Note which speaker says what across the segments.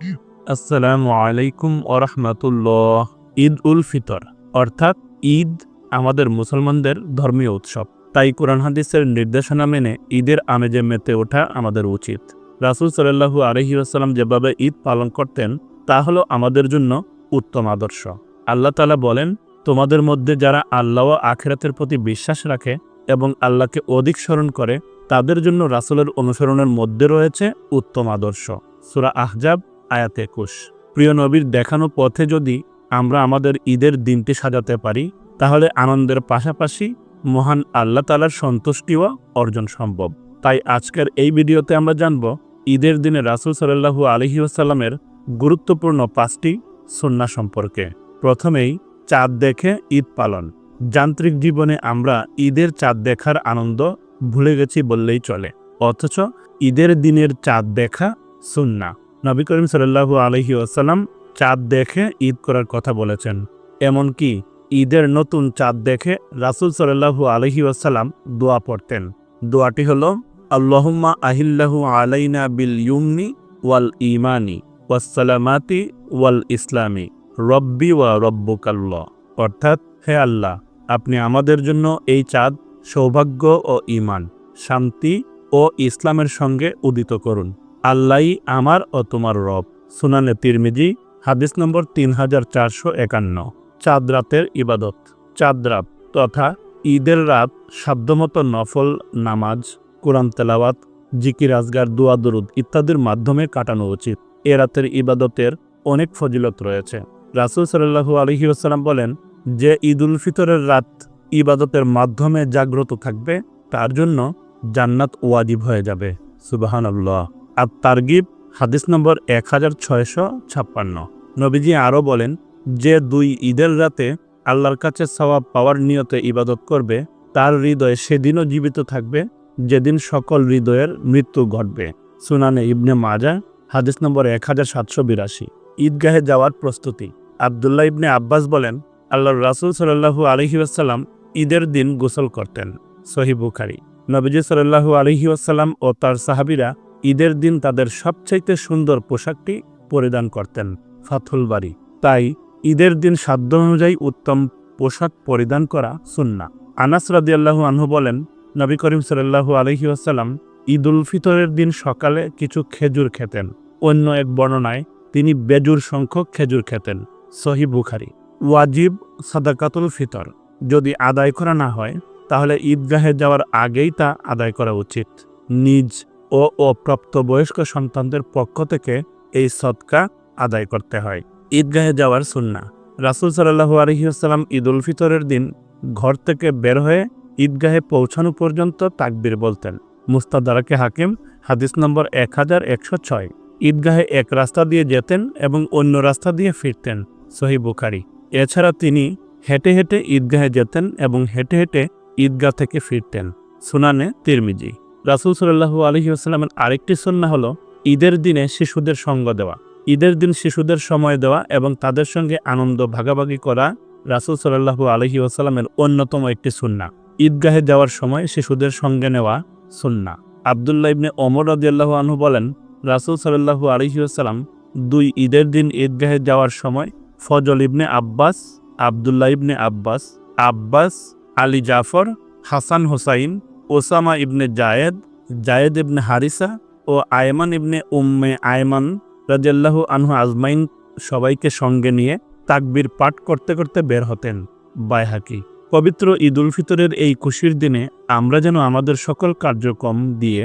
Speaker 1: আসসালামু আলাইকুম ওরহমাতুল্লাহ। ঈদ উল ফিতর অর্থাৎ ঈদ আমাদের মুসলমানদের ধর্মীয় উৎসব। তাই কোরআন হাদিসের নির্দেশনা মেনে ঈদের আমেজে মেতে ওঠা আমাদের উচিত। রাসূল সাল্লাল্লাহু আলাইহি ওয়াসাল্লাম যেভাবে ঈদ পালন করতেন তা হলো আমাদের জন্য উত্তম আদর্শ। আল্লাহ তাআলা বলেন, তোমাদের মধ্যে যারা আল্লাহ ও আখিরাতের প্রতি বিশ্বাস রাখে এবং আল্লাহকে অধিক স্মরণ করে তাদের জন্য রাসূলের অনুসরণের মধ্যে রয়েছে উত্তম আদর্শ। সূরা আহজাব আয়াত ২১। প্রিয় নবীর দেখানো পথে যদি আমরা আমাদের ঈদের দিনটি সাজাতে পারি তাহলে আনন্দের পাশাপাশি মহান আল্লাহ তাআলার সন্তুষ্টিও অর্জন সম্ভব। তাই আজকের এই ভিডিওতে আমরা জানব ঈদের দিনে রাসূল সাল্লাল্লাহু আলাইহি ওয়াসাল্লামের গুরুত্বপূর্ণ ৫টি সুন্নাহ সম্পর্কে। প্রথমেই চাঁদ দেখে ঈদ পালন। যান্ত্রিক জীবনে আমরা ঈদের চাঁদ দেখার আনন্দ ভুলে গেছি বললেই চলে, অথচ ঈদের দিনের চাঁদ দেখা সুন্নাহ। নবী করিম সাল্লাল্লাহু আলাইহি ওয়াসাল্লাম চাঁদ দেখে ঈদ করার কথা বলেছেন। এমনকি ঈদের নতুন চাঁদ দেখে রাসূল সাল্লাল্লাহু আলাইহি ওয়াসাল্লাম দোয়া পড়তেন। দোয়াটি হলো, আল্লাহুম্মা আহিল্লাহু আলাইনা বিল ইউমনি ওয়াল ঈমানি ওয়াস সালামাতি ওয়াল ইসলামি রব্বি ওয়া রব্বুকাল্লাহ। অর্থাৎ, হে আল্লাহ, আপনি আমাদের জন্য এই চাঁদ সৌভাগ্য ও ঈমান, শান্তি ও ইসলামের সঙ্গে উদিত করুন। আল্লাহই আমার ও তোমার রব। সুনানে তিরমিজি হাদিস নম্বর ৩৪৫১। চাঁদ রাতের ইবাদত। চাঁদ রাত তথা ঈদের রাত সাধ্যমতো নফল নামাজ, কোরআন তেলাওয়াত, জিকির আজগার, দোয়া দরুদ ইত্যাদির মাধ্যমে কাটানো উচিত। এ রাতের ইবাদতের অনেক ফজিলত রয়েছে। রাসূল সাল্লাল্লাহু আলাইহি ওয়াসাল্লাম বলেন, যে ঈদ উল ফিতরের রাত ইবাদতের মাধ্যমে জাগ্রত থাকবে তার জন্য জান্নাত ওয়াজিব হয়ে যাবে। সুবহানাল্লাহ। আর তারগিব হাদিস নম্বর ১৬৫৬। নবীজি আরও বলেন, যে দুই ঈদের রাতে আল্লাহর কাছে সওয়াব পাওয়ার নিয়তে ইবাদত করবে তার হৃদয় সেদিনও জীবিত থাকবে যেদিন সকল হৃদয়ের মৃত্যু ঘটবে। সুনানে ইবনে মাজাহ হাদিস নম্বর ১৭৮২। ঈদগাহে যাওয়ার প্রস্তুতি। আব্দুল্লাহ ইবনে আব্বাস বলেন, আল্লাহর রাসূল সাল্লাল্লাহু আলাইহি ওয়াসাল্লাম ঈদের দিন গোসল করতেন। সহিহ বুখারী। নবীজি সাল্লাল্লাহু আলাইহি ওয়াসাল্লাম ও তার সাহাবীরা ঈদের দিন তাদের সবচাইতে সুন্দর পোশাকটি পরিধান করতেন। ফাথুল বারী। তাই ঈদের দিন সাধ্য অনুযায়ী উত্তম পোশাক পরিধান করা সুন্নাহ। আনাস রাদিয়াল্লাহু আনহু বলেন, নবী করিম সাল্লাল্লাহু আলাইহি ওয়াসাল্লাম ঈদ উল ফিতরের দিন সকালে কিছু খেজুর খেতেন। অন্য এক বর্ণনায় তিনি বেজুর সংখ্যক খেজুর খেতেন। সহিহ বুখারী। ওয়াজিব সাদাকাতুল ফিতর। যদি আদায় করা না হয় তাহলে ঈদগাহে যাওয়ার আগেই তা আদায় করা উচিত। নিজ ও অপ্রাপ্তবয়স্ক সন্তানদের পক্ষ থেকে এই সদকা আদায় করতে হয়। ঈদগাহে যাওয়ার সুন্নাহ। রাসূল সাল্লাল্লাহু আলাইহি ওয়াসাল্লাম ঈদ উল ফিতরের দিন ঘর থেকে বের হয়ে ঈদগাহে পৌঁছানো পর্যন্ত তাকবীর বলতেন। মুস্তাদরাকে হাকিম হাদিস নম্বর ১১০৬। ঈদগাহে এক রাস্তা দিয়ে যেতেন এবং অন্য রাস্তা দিয়ে ফিরতেন। সহিহ বুখারী। এছাড়া তিনি হেঁটে হেঁটে ঈদগাহে যেতেন এবং হেঁটে হেঁটে ঈদগাহ থেকে ফিরতেন। সুনানে তিরমিজি। রাসূল সাল্লাল্লাহু আলাইহি ওয়াসাল্লামের আরেকটি সুন্নাহ হলো ঈদের দিনে শিশুদের সঙ্গ দেওয়া। ঈদের দিন শিশুদের সময় দেওয়া এবং তাদের সঙ্গে আনন্দ ভাগাভাগি করা রাসূল সাল্লাল্লাহু আলাইহি ওয়াসাল্লামের অন্যতম একটি সুন্নাহ। ঈদগাহে যাওয়ার সময় শিশুদের সঙ্গে নেওয়া সুন্নাহ। আব্দুল্লাহ ইবনে ওমর রাদিয়াল্লাহু আনহু বলেন, রাসূল সাল্লাল্লাহু আলাইহি ওয়াসাল্লাম দুই ঈদের দিন ঈদগাহে যাওয়ার সময় ফজল ইবনে আব্বাস, আব্দুল্লাহ ইবনে আব্বাস, আব্বাস, আলী জাফর, হাসান হোসাইন, ওসামা ইবনে জায়েদ, জায়েদ ইবনে হারিসা ও আয়মান ইবনে উম্মে আয়মান রাদিয়াল্লাহু আনহু আজমাইন সবাইকে সঙ্গে নিয়ে তাকবীর পাঠ করতে করতে বের হতেন। বাইহাকি। পবিত্র ঈদ উল ফিতরের এই খুশির দিনে আমরা যেন আমাদের সকল কার্যক্রম দিয়ে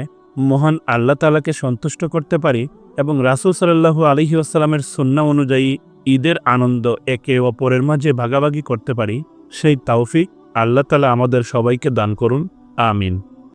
Speaker 1: মহান আল্লাহ তাআলাকে সন্তুষ্ট করতে পারি এবং রাসূল সাল্লাল্লাহু আলাইহি ওয়াসাল্লামের সুন্নাহ অনুযায়ী ঈদের আনন্দ একে অপরের মাঝে ভাগাভাগি করতে পারি, সেই তৌফিক আল্লাহ তাআলা আমাদের সবাইকে দান করুন। আমিন।